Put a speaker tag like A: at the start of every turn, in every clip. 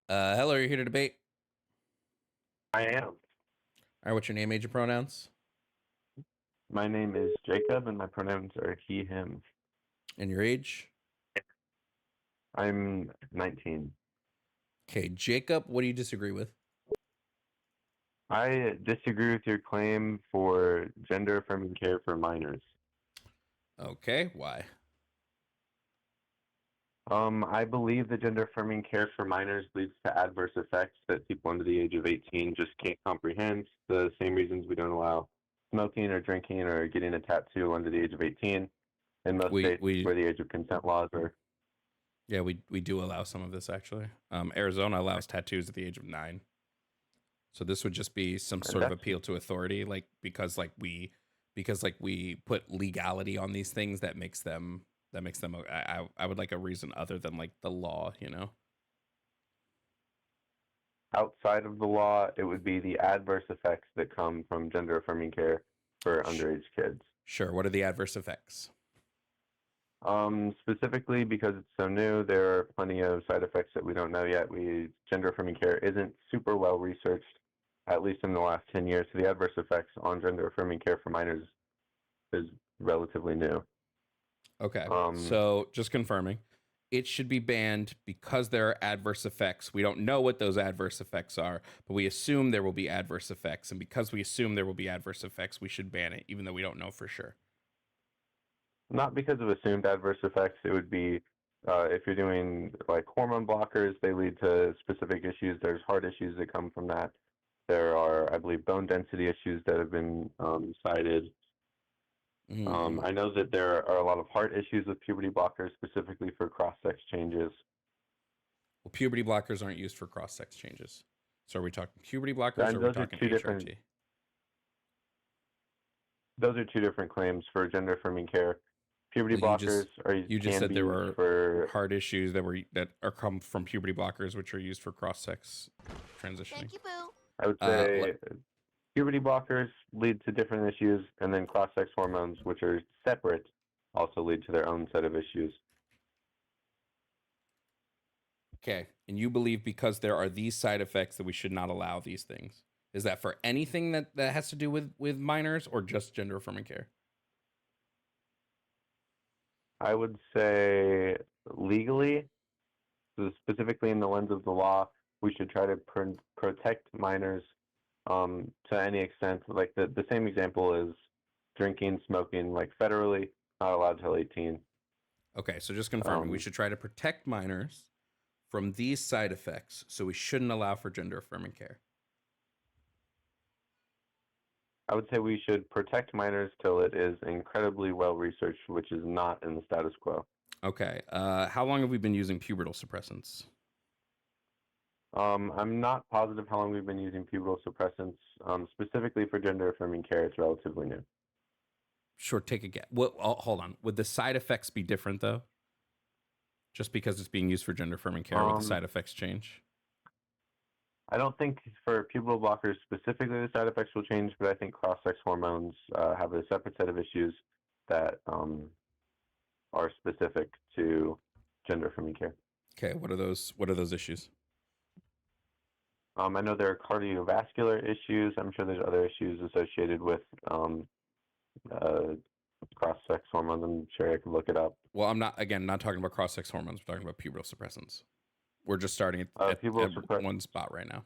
A: Hello, are you here to debate?
B: I am.
A: All right, what's your name, age, and pronouns?
B: My name is Jacob, and my pronouns are he, him.
A: And your age?
B: I'm 19.
A: Okay, Jacob, what do you disagree with?
B: I disagree with your claim for gender affirming care for minors.
A: Okay, why?
B: I believe that gender affirming care for minors leads to adverse effects that people under the age of 18 just can't comprehend. The same reasons we don't allow smoking or drinking or getting a tattoo under the age of 18 in most
A: We
B: states
A: we
B: where the age of consent laws are.
A: yeah, we do allow some of this actually. Arizona allows tattoos at the age of 9. So this would just be some sort of
B: That's
A: appeal to authority, like because we put legality on these things that makes them. I would like a reason other than like the law, you know.
B: outside of the law. It would be the adverse effects that come from gender affirming care for
A: Sh-
B: underage kids.
A: sure. What are the adverse effects?
B: Specifically because it's so new, there are plenty of side effects that we don't know yet. Gender affirming care isn't super well researched, at least in the last 10 years. So the adverse effects on gender affirming care for minors is relatively new.
A: Okay.
B: Um,
A: So just confirming, it should be banned because there are adverse effects. We don't know what those adverse effects are, but we assume there will be adverse effects. And because we assume there will be adverse effects, we should ban it, even though we don't know for sure.
B: Not because of assumed adverse effects. It would be if you're doing like hormone blockers, they lead to specific issues. There's heart issues that come from that. There are, I believe, bone density issues that have been cited.
A: Mm-hmm.
B: I know that there are a lot of heart issues with puberty blockers, specifically for cross-sex changes.
A: Well, puberty blockers aren't used for cross sex changes. So are we talking puberty blockers or
B: And
A: are we talking HRT?
B: those are two different claims for gender affirming care. Puberty
A: Well, you
B: blockers
A: just
B: can
A: said
B: be
A: there
B: used
A: were
B: for.
A: heart issues that are come from puberty blockers, which are used for cross sex transitioning.
C: Thank you, Boo.
B: I would
A: Uh,
B: say puberty blockers lead to different issues, and then cross-sex hormones, which are separate, also lead to their own set of issues.
A: Okay. And you believe because there are these side effects that we should not allow these things. Is that for anything that has to do with minors or just gender affirming care?
B: I would say legally, so specifically in the lens of the law, we should try to protect minors to any extent. Like the same example is drinking, smoking, like federally, not allowed till 18.
A: Okay, so just confirming, we
B: Um,
A: should try to protect minors from these side effects, so we shouldn't allow for gender affirming care.
B: I would say we should protect minors till it is incredibly well researched, which is not in the status quo.
A: Okay, how long have we been using pubertal suppressants?
B: I'm not positive how long we've been using pubertal suppressants. Specifically for gender affirming care, it's relatively new.
A: Sure, take a guess. What? Oh, hold on. Would the side effects be different though? Just because it's being used for gender affirming care, would the
B: Um,
A: side effects change?
B: I don't think for pubertal blockers specifically the side effects will change, but I think cross-sex hormones have a separate set of issues that are specific to gender affirming care.
A: Okay, what are those? What are those issues?
B: I know there are cardiovascular issues. I'm sure there's other issues associated with uh, cross-sex hormones. I'm sure I can look it up.
A: Well, I'm not talking about cross sex hormones. We're talking about pubertal suppressants. We're just starting
B: Pubertal
A: at
B: suppress.
A: one spot right now.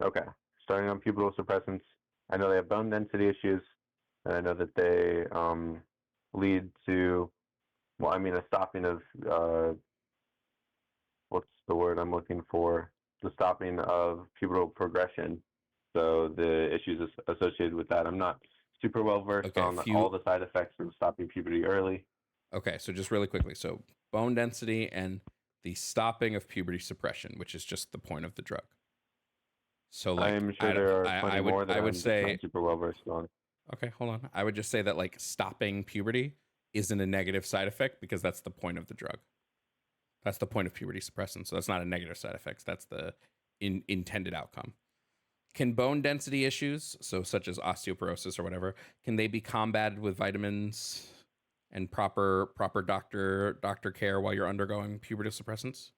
B: Okay, starting on pubertal suppressants. I know they have bone density issues, and I know that they lead to, well, I mean, a stopping of what's the word I'm looking for? The stopping of pubertal progression. So the issues associated with that. I'm not super well versed
A: Okay,
B: on all the side effects of stopping puberty early.
A: Okay, so just really quickly, so bone density and the stopping of puberty suppression, which is just the point of the drug. So like
B: I'm sure there are
A: I
B: plenty
A: would
B: more that
A: I would
B: I'm just not
A: say
B: super well versed on.
A: okay, hold on. I would just say that like stopping puberty isn't a negative side effect because that's the point of the drug. That's the point of puberty suppressant. So that's not a negative side effect. That's the intended outcome. Can bone density issues, so such as osteoporosis or whatever, can they be combated with vitamins and proper doctor care while you're undergoing puberty suppressants?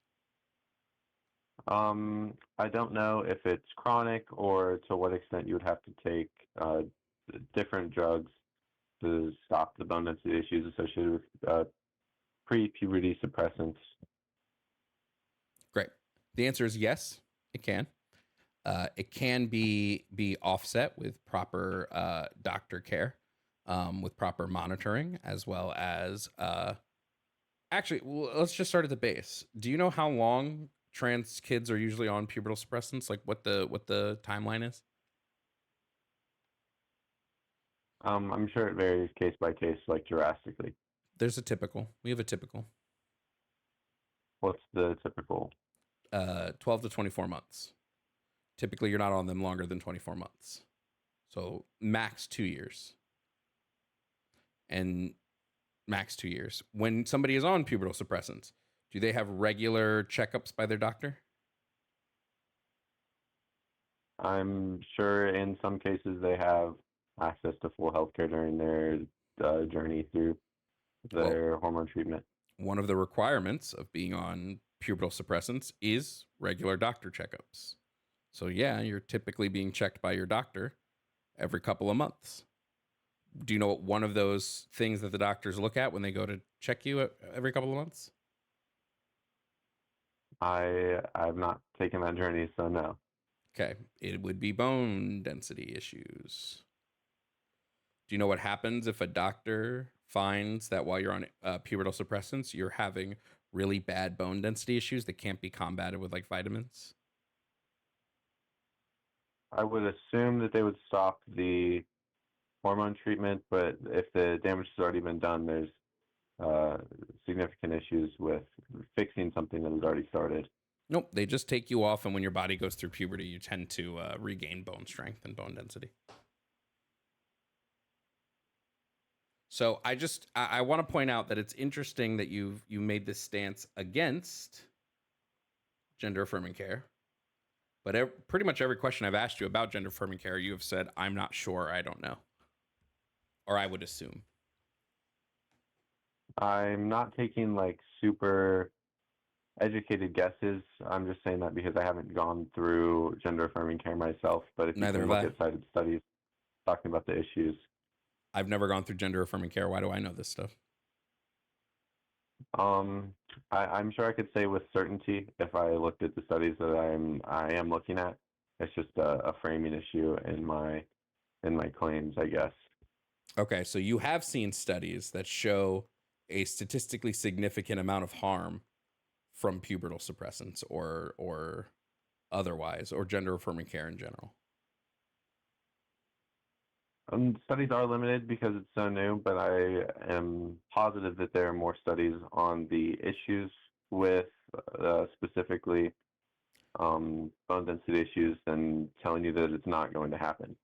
B: I don't know if it's chronic or to what extent you would have to take different drugs to stop the bone density issues associated with pre-puberty suppressants.
A: Great. The answer is yes, it can. It can be offset with proper doctor care, with proper monitoring, as well as actually. Let's just start at the base. Do you know how long trans kids are usually on pubertal suppressants? Like what the timeline is?
B: I'm sure it varies case by case, like drastically.
A: There's a typical. We have a typical.
B: What's the typical?
A: 12 to 24 months. Typically, you're not on them longer than 24 months. So max 2 years. And max 2 years. When somebody is on pubertal suppressants, do they have regular checkups by their doctor?
B: I'm sure in some cases they have access to full healthcare during their journey through
A: Well,
B: their hormone treatment.
A: one of the requirements of being on pubertal suppressants is regular doctor checkups. So, yeah, you're typically being checked by your doctor every couple of months. Do you know what one of those things that the doctors look at when they go to check you every couple of months?
B: I've not taken that journey, so no.
A: Okay, it would be bone density issues. Do you know what happens if a doctor finds that while you're on pubertal suppressants, you're having really bad bone density issues that can't be combated with like vitamins?
B: I would assume that they would stop the hormone treatment, but if the damage has already been done, there's uh, significant issues with fixing something that has already started.
A: Nope, they just take you off, and when your body goes through puberty, you tend to regain bone strength and bone density. So I want to point out that it's interesting that you made this stance against gender affirming care, but pretty much every question I've asked you about gender affirming care, you have said I'm not sure, I don't know, or I would assume.
B: I'm not taking like super educated guesses. I'm just saying that because I haven't gone through gender affirming care myself. But if you
A: Neither
B: can
A: have
B: look
A: I.
B: at cited studies talking about the issues,
A: I've never gone through gender affirming care. Why do I know this stuff?
B: um, I'm sure I could say with certainty if I looked at the studies that I am looking at. It's just a framing issue in my claims, I guess.
A: Okay, so you have seen studies that show a statistically significant amount of harm from pubertal suppressants or otherwise, or gender affirming care in general.
B: Studies are limited because it's so new, but I am positive that there are more studies on the issues with specifically bone density issues than telling you that it's not going to happen.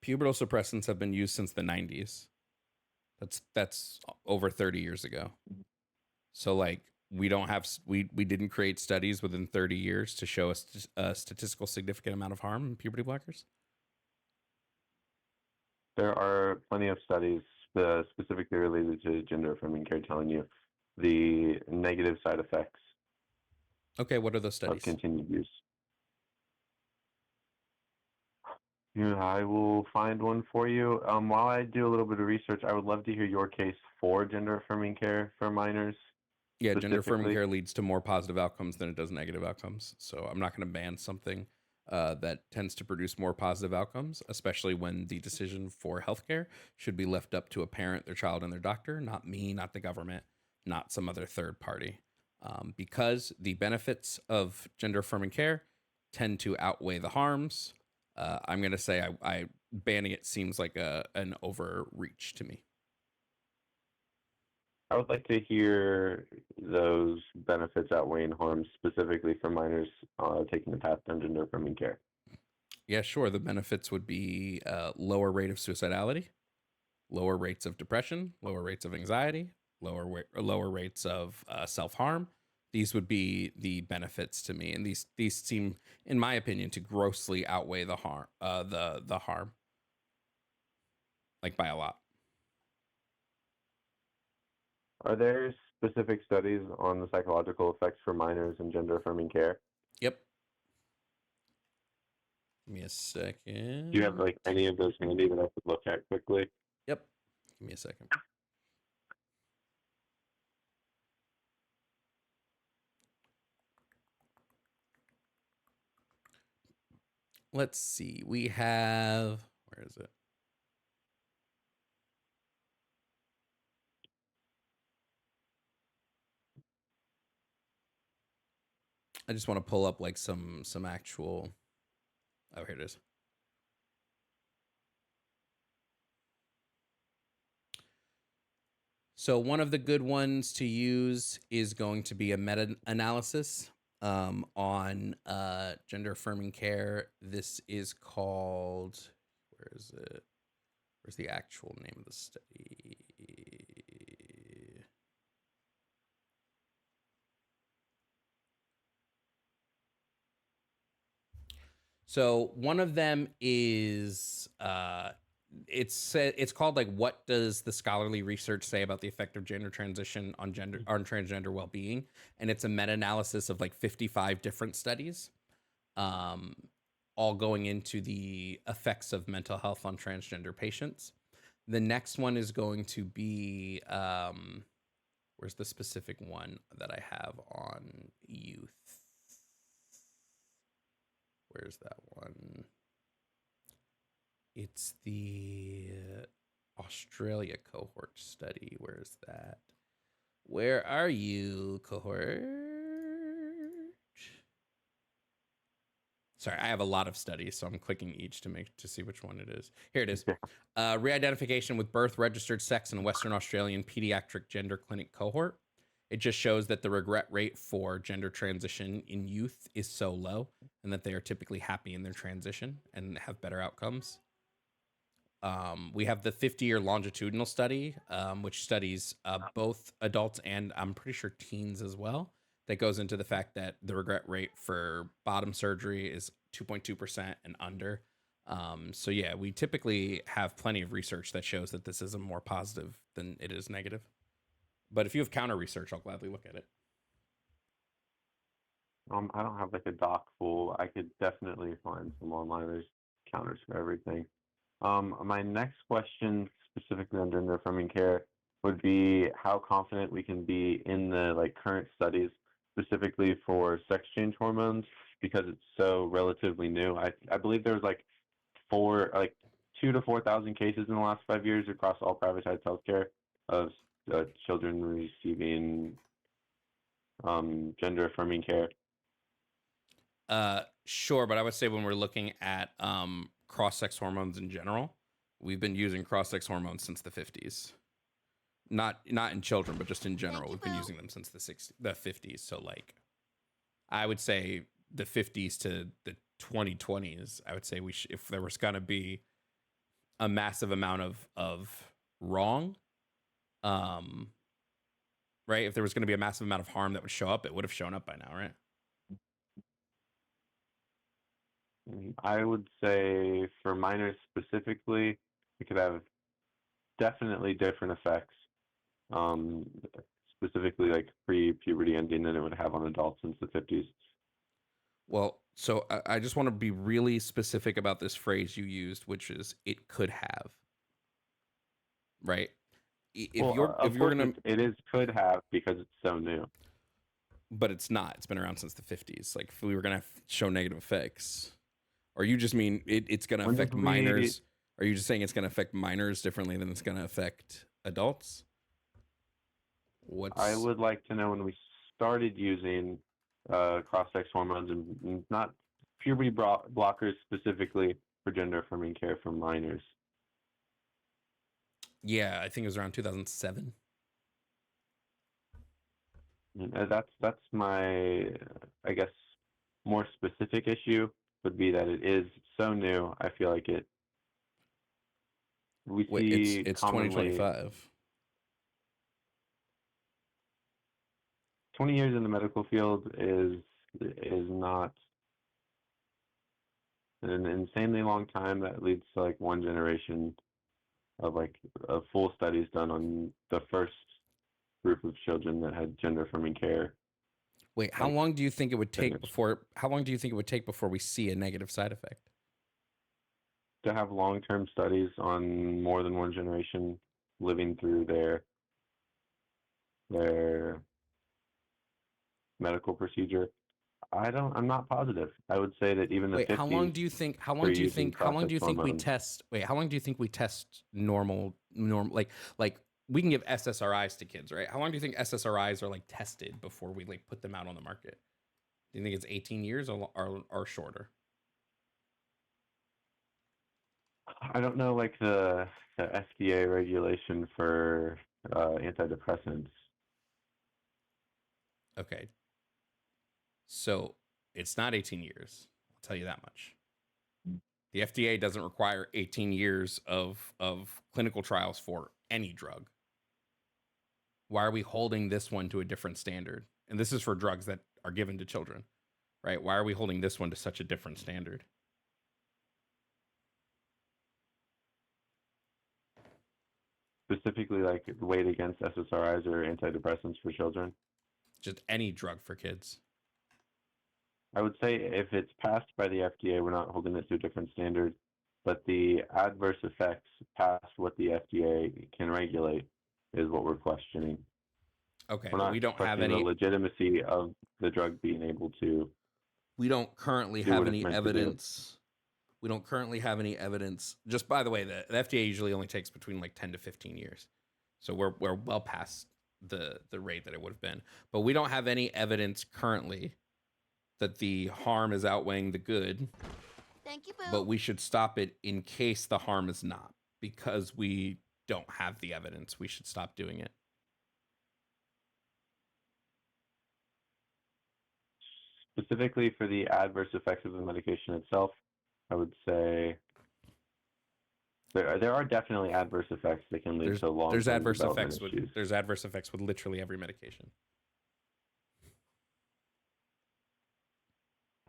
A: Pubertal suppressants have been used since the 90s. That's over 30 years ago. So like we don't have we didn't create studies within 30 years to show a statistical significant amount of harm in puberty blockers.
B: There are plenty of studies specifically related to gender affirming care telling you the negative side effects
A: Okay, what are those
B: of
A: studies?
B: continued use. Yeah, I will find one for you. While I do a little bit of research, I would love to hear your case for gender affirming care for minors
A: Yeah, gender affirming
B: specifically.
A: care leads to more positive outcomes than it does negative outcomes. So I'm not going to ban something that tends to produce more positive outcomes, especially when the decision for healthcare should be left up to a parent, their child, and their doctor, not me, not the government, not some other third party. Because the benefits of gender affirming care tend to outweigh the harms, I'm going to say I banning it seems like an overreach to me.
B: I would like to hear those benefits outweighing harms, specifically for minors taking the path to gender affirming care.
A: Yeah, sure. The benefits would be lower rate of suicidality, lower rates of depression, lower rates of anxiety, lower rates of self harm. These would be the benefits to me, and these seem, in my opinion, to grossly outweigh the harm. The harm, like by a lot.
B: Are there specific studies on the psychological effects for minors and gender affirming care?
A: Yep. Give me a
B: Do you have
A: second.
B: like any of those handy that I could look at quickly?
A: Yep. Give me a second. Let's see. We have, where is it? I just want to pull up like some actual. Oh, here it is. So one of the good ones to use is going to be a meta-analysis on gender affirming care. This is called, where is it? Where's the actual name of the study? So one of them is it's called like, what does the scholarly research say about the effect of gender transition on transgender well-being? And it's a meta-analysis of like 55 different studies, um, all going into the effects of mental health on transgender patients. The next one is going to be where's the specific one that I have on youth? Where's that one? It's the Australia cohort study. Where is that? Where are you, cohort? Sorry, I have a lot of studies, so I'm clicking each to see which one it is. Here it is. Re-identification with birth, registered sex, and Western Australian pediatric gender clinic cohort. It just shows that the regret rate for gender transition in youth is so low, and that they are typically happy in their transition and have better outcomes. We have the 50-year longitudinal study, which studies both adults and I'm pretty sure teens as well. That goes into the fact that the regret rate for bottom surgery is 2.2% and under. So yeah, we typically have plenty of research that shows that this is a more positive than it is negative. But if you have counter research, I'll gladly look at it.
B: I don't have like a doc full. I could definitely find some online. There's counters for everything. My next question, specifically on gender affirming care, would be how confident we can be in the like current studies, specifically for sex change hormones, because it's so relatively new. I believe there was like 2 to 4,000 cases in the last 5 years across all privatized healthcare of children receiving gender affirming care.
A: Sure, but I would say when we're looking at cross-sex hormones in general, we've been using cross-sex hormones since the 50s. Not in children, but just in general. We've been using them since the 50s. So like, I would say the 50s to the 2020s. I would say if there was gonna be a massive amount of wrong, um, right? If there was gonna be a massive amount of harm that would show up, it would have shown up by now, right?
B: I would say for minors specifically, it could have definitely different effects, um, specifically like pre-puberty ending than it would have on adults since the 50s.
A: Well, so I just want to be really specific about this phrase you used, which is "it could have." Right? If
B: Well,
A: you're
B: of course
A: gonna,
B: it is could have because it's so new.
A: but it's not. It's been around since the 50s. Like, if we were gonna show negative effects, or you just mean it's gonna
B: When
A: affect
B: did we?
A: minors? Are you just saying it's gonna affect minors differently than it's gonna affect adults?
B: I
A: What's
B: would like to know when we started using cross-sex hormones and not puberty blockers specifically for gender affirming care for minors.
A: Yeah, I think it was around 2007.
B: That's my, I guess, more specific issue would be that it is so new. I feel like we
A: Wait,
B: see
A: it's
B: commonly
A: 2025.
B: 20 years in the medical field is not an insanely long time. That leads to like one generation of like full studies done on the first group of children that had gender affirming care.
A: Wait, how
B: Like
A: long do you think it would take
B: finished.
A: before? How long do you think it would take before we see a negative side effect?
B: to have long-term studies on more than one generation living through their medical procedure. I'm not positive. I would say that even the
A: Wait, how long
B: 50s,
A: do you think?
B: they're using
A: How long do
B: cross-sex
A: you think we
B: hormones.
A: test? Wait, how long do you think we test normal like we can give SSRIs to kids, right? How long do you think SSRIs are like tested before we like put them out on the market? Do you think it's 18 years or shorter?
B: I don't know, like the FDA regulation for antidepressants.
A: Okay, so it's not 18 years. I'll tell you that much. The FDA doesn't require 18 years of clinical trials for any drug. Why are we holding this one to a different standard? And this is for drugs that are given to children, right? Why are we holding this one to such a different standard?
B: Specifically, like weighed against SSRIs or antidepressants for children.
A: Just any drug for kids.
B: I would say if it's passed by the FDA, we're not holding it to a different standard, but the adverse effects past what the FDA can regulate is what we're questioning.
A: Okay,
B: We're
A: but
B: not
A: we don't have
B: questioning the
A: any.
B: legitimacy of the drug being able to
A: We don't currently
B: do
A: have
B: what it's
A: any
B: meant to do.
A: evidence. We don't currently have any evidence. Just by the way, the FDA usually only takes between like 10 to 15 years, so we're well past the rate that it would have been. But we don't have any evidence currently that the harm is outweighing the good.
C: Thank you, Boo.
A: But we should stop it in case the harm is not, because we don't have the evidence. We should stop doing it.
B: Specifically for the adverse effects of the medication itself, I would say there are definitely adverse effects that can lead to
A: There's
B: long-term
A: adverse
B: development
A: effects with
B: issues.
A: there's adverse effects with literally every medication.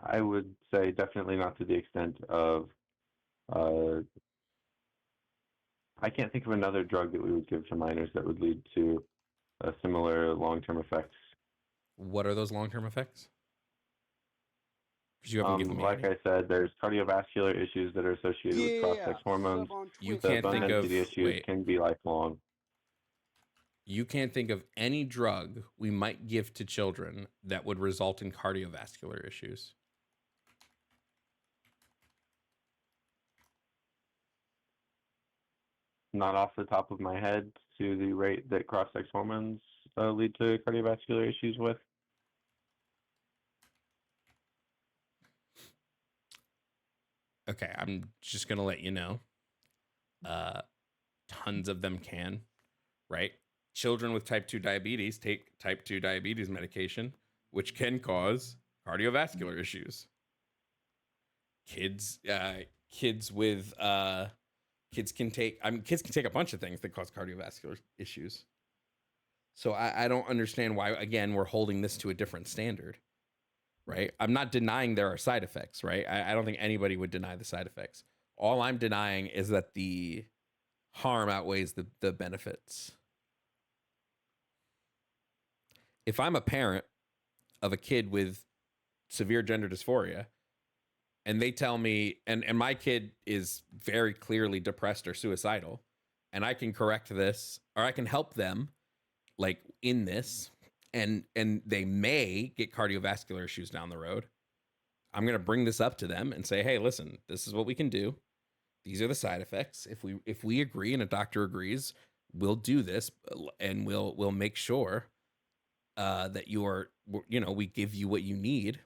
B: I would say definitely not to the extent of uh, I can't think of another drug that we would give to minors that would lead to similar long-term effects.
A: What are those long-term effects? Because you haven't given me
B: Like
A: any.
B: I said, there's cardiovascular issues that are associated with cross-sex hormones.
A: You
B: The
A: can't
B: bone
A: think of
B: density issues can be lifelong.
A: You can't think of any drug we might give to children that would result in cardiovascular issues.
B: Not off the top of my head to the rate that cross-sex hormones lead to cardiovascular issues with.
A: Okay, I'm just gonna let you know. Tons of them can, right? Children with type 2 diabetes take type 2 diabetes medication, which can cause cardiovascular issues. Kids, kids with kids can take kids can take a bunch of things that cause cardiovascular issues. So I don't understand why, again, we're holding this to a different standard, right? I'm not denying there are side effects, right? I don't think anybody would deny the side effects. All I'm denying is that the harm outweighs the benefits. If I'm a parent of a kid with severe gender dysphoria and they tell me, and my kid is very clearly depressed or suicidal, and I can correct this or I can help them like in this, and they may get cardiovascular issues down the road, I'm going to bring this up to them and say, hey, listen, this is what we can do. These are the side effects. If we agree and a doctor agrees, we'll do this, and we'll make sure that we give you what you need.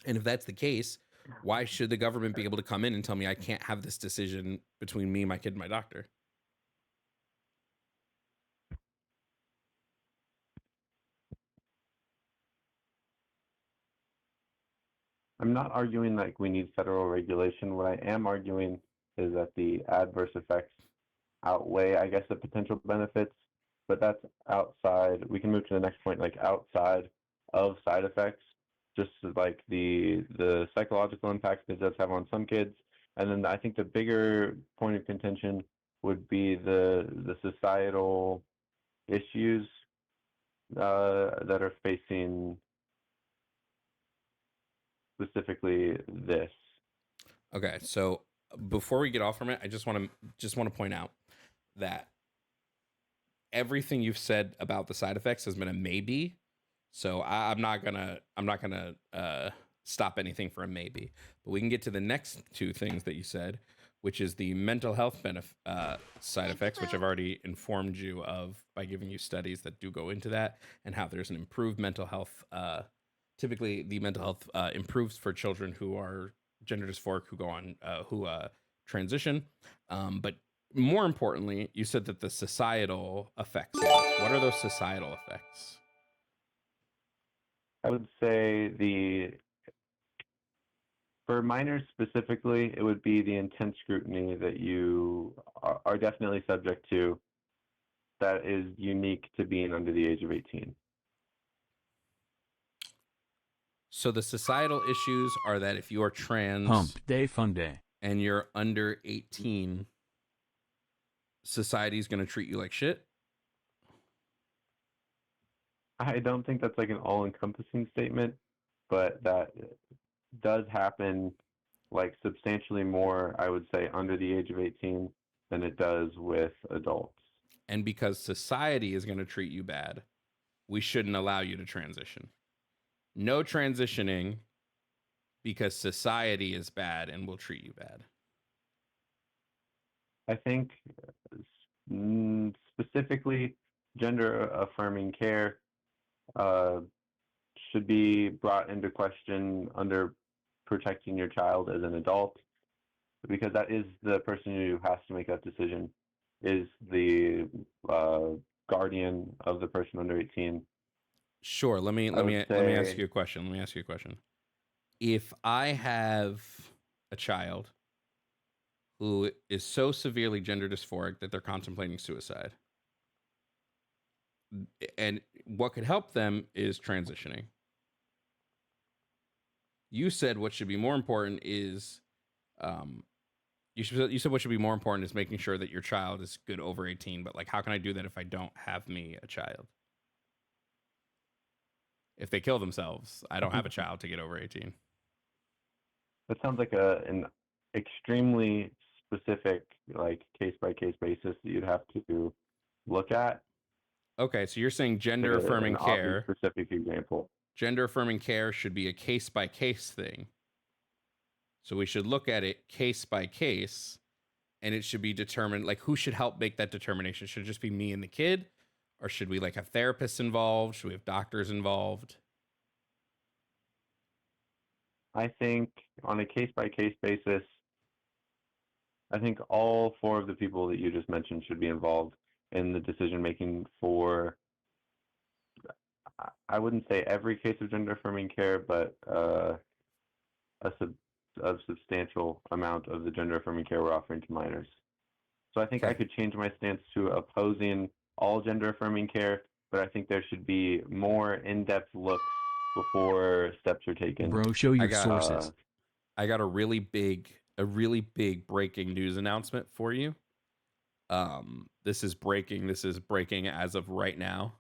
A: And if that's the case, why should the government be able to come in and tell me I can't have this decision between me, my kid, and my doctor?
B: I'm not arguing like we need federal regulation. What I am arguing is that the adverse effects outweigh, I guess, the potential benefits, but that's outside. We can move to the next point, like outside of side effects, just like the psychological impact it does have on some kids. And then I think the bigger point of contention would be the societal issues that are facing specifically this.
A: Okay, so before we get off from it, I just want to point out that everything you've said about the side effects has been a maybe. So I'm not gonna stop anything for a maybe. But we can get to the next two things that you said, which is the mental health side effects, which I've already informed you of by giving you studies that do go into that, and how there's an improved mental health. Typically, the mental health improves for children who are gender dysphoric, who go on who transition. But more importantly, you said that the societal effects. What are those societal effects?
B: I would say for minors specifically, it would be the intense scrutiny that you are definitely subject to that is unique to being under the age of 18.
A: So the societal issues are that if you are trans
C: Hump Day Fun Day.
A: and you're under 18, society's going to treat you like shit.
B: I don't think that's like an all-encompassing statement, but that does happen like substantially more, I would say, under the age of 18 than it does with adults.
A: And because society is going to treat you bad, we shouldn't allow you to transition. No transitioning because society is bad and will treat you bad.
B: I think specifically gender affirming care should be brought into question under protecting your child as an adult, because that is the person who has to make that decision, is the guardian of the person under 18.
A: Sure. Let me ask you a question. Let me ask you a question. If I have a child who is so severely gender dysphoric that they're contemplating suicide, and what could help them is transitioning. You said what should be more important is, you said what should be more important is making sure that your child is good over 18. But like, how can I do that if I don't have me a child? If they kill themselves, I don't have a child to get over 18.
B: That sounds like an extremely specific, like case by case basis that you'd have to look at.
A: Okay, so you're saying gender affirming care.
B: Specific example.
A: Gender affirming care should be a case by case thing. So we should look at it case by case, and it should be determined, like, who should help make that determination? Should it just be me and the kid? Or should we like have therapists involved? Should we have doctors involved?
B: I think on a case by case basis, I think all four of the people that you just mentioned should be involved in the decision making for, I wouldn't say every case of gender affirming care, but a substantial amount of the gender affirming care we're offering to minors. So I think I could change my stance to opposing all gender affirming care, but I think there should be more in-depth looks before steps are taken.
C: Bro, show your sources.
A: I got a really big breaking news announcement for you. This is breaking as of right now.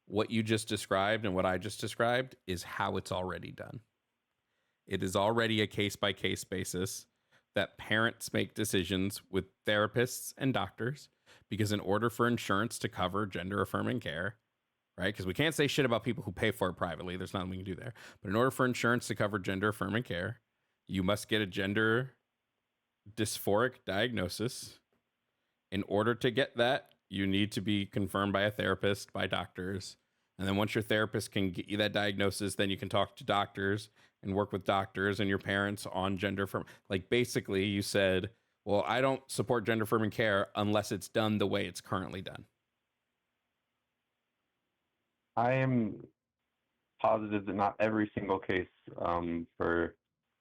A: What you just described and what I just described is how it's already done. It is already a case by case basis that parents make decisions with therapists and doctors, because in order for insurance to cover gender affirming care, right? Because we can't say shit about people who pay for it privately. There's nothing we can do there. But in order for insurance to cover gender affirming care, you must get a gender dysphoric diagnosis. In order to get that, you need to be confirmed by a therapist, by doctors. And then once your therapist can get you that diagnosis, then you can talk to doctors and work with doctors and your parents on gender affirming. Like, basically, you said, well, I don't support gender affirming care unless it's done the way it's currently done.
B: I am positive that not every single case for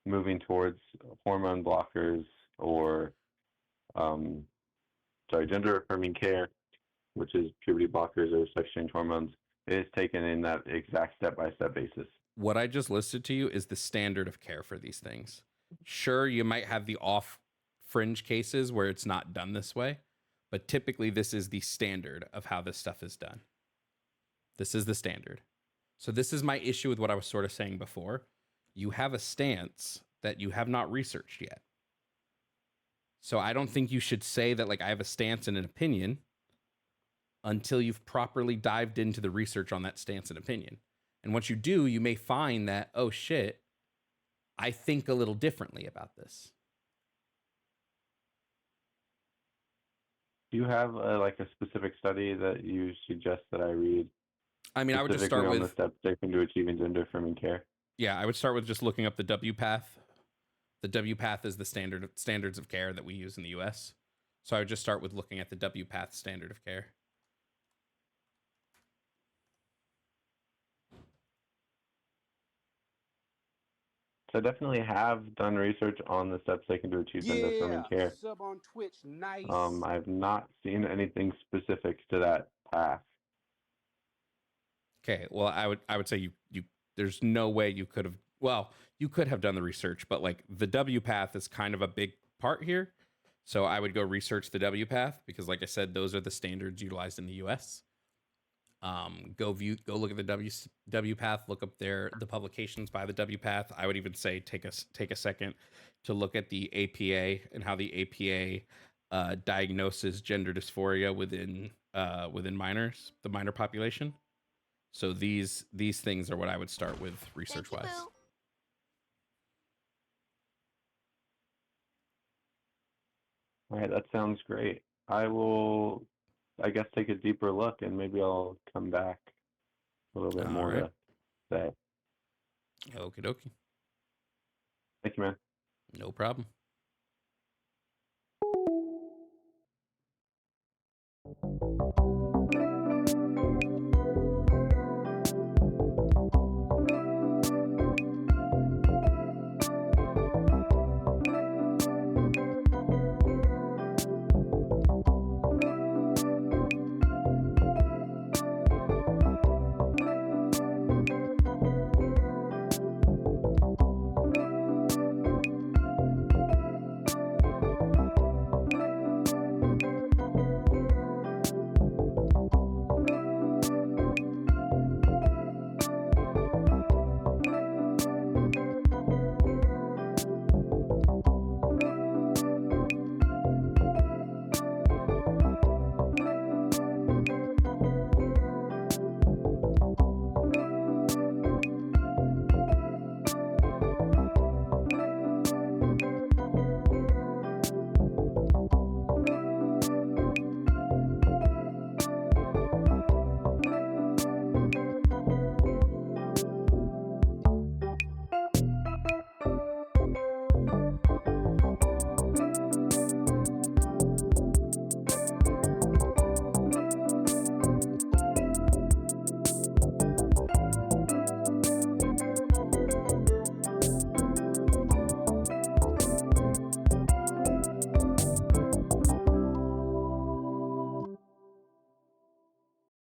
B: moving towards hormone blockers or gender affirming care, which is puberty blockers or sex change hormones, is taken in that exact step-by-step basis.
A: What I just listed to you is the standard of care for these things. Sure, you might have the off fringe cases where it's not done this way, but typically this is the standard of how this stuff is done. This is the standard. So this is my issue with what I was sort of saying before. You have a stance that you have not researched yet. So I don't think you should say that like I have a stance and an opinion until you've properly dived into the research on that stance and opinion. And once you do, you may find that, oh shit, I think a little differently about this.
B: Do you have like a specific study that you suggest that I read?
A: I mean, I would just start
B: Specifically on
A: with,
B: the steps taken to achieving gender-affirming care.
A: yeah, I would start with just looking up the WPATH. The WPATH is the standards of care that we use in the US. So I would just start with looking at the WPATH standard of care.
B: So I definitely have done research on the steps taken to achieve gender-affirming care.
D: Sub on Twitch, nice.
B: I've not seen anything specific to that path.
A: Okay, well, I would say you there's no way you could have, well, you could have done the research, but like the WPATH is kind of a big part here. So I would go research the WPATH because, like I said, those are the standards utilized in the US. Go look at the WPATH, look up the publications by the WPATH. I would even say take a second to look at the APA and how the APA diagnoses gender dysphoria within minors, the minor population. So these things are what I would start with research wise.
B: All right, that sounds great. I will, I guess, take a deeper look and maybe I'll come back a little bit more to say.
A: Okie dokie.
B: Thank you, man.
A: No problem.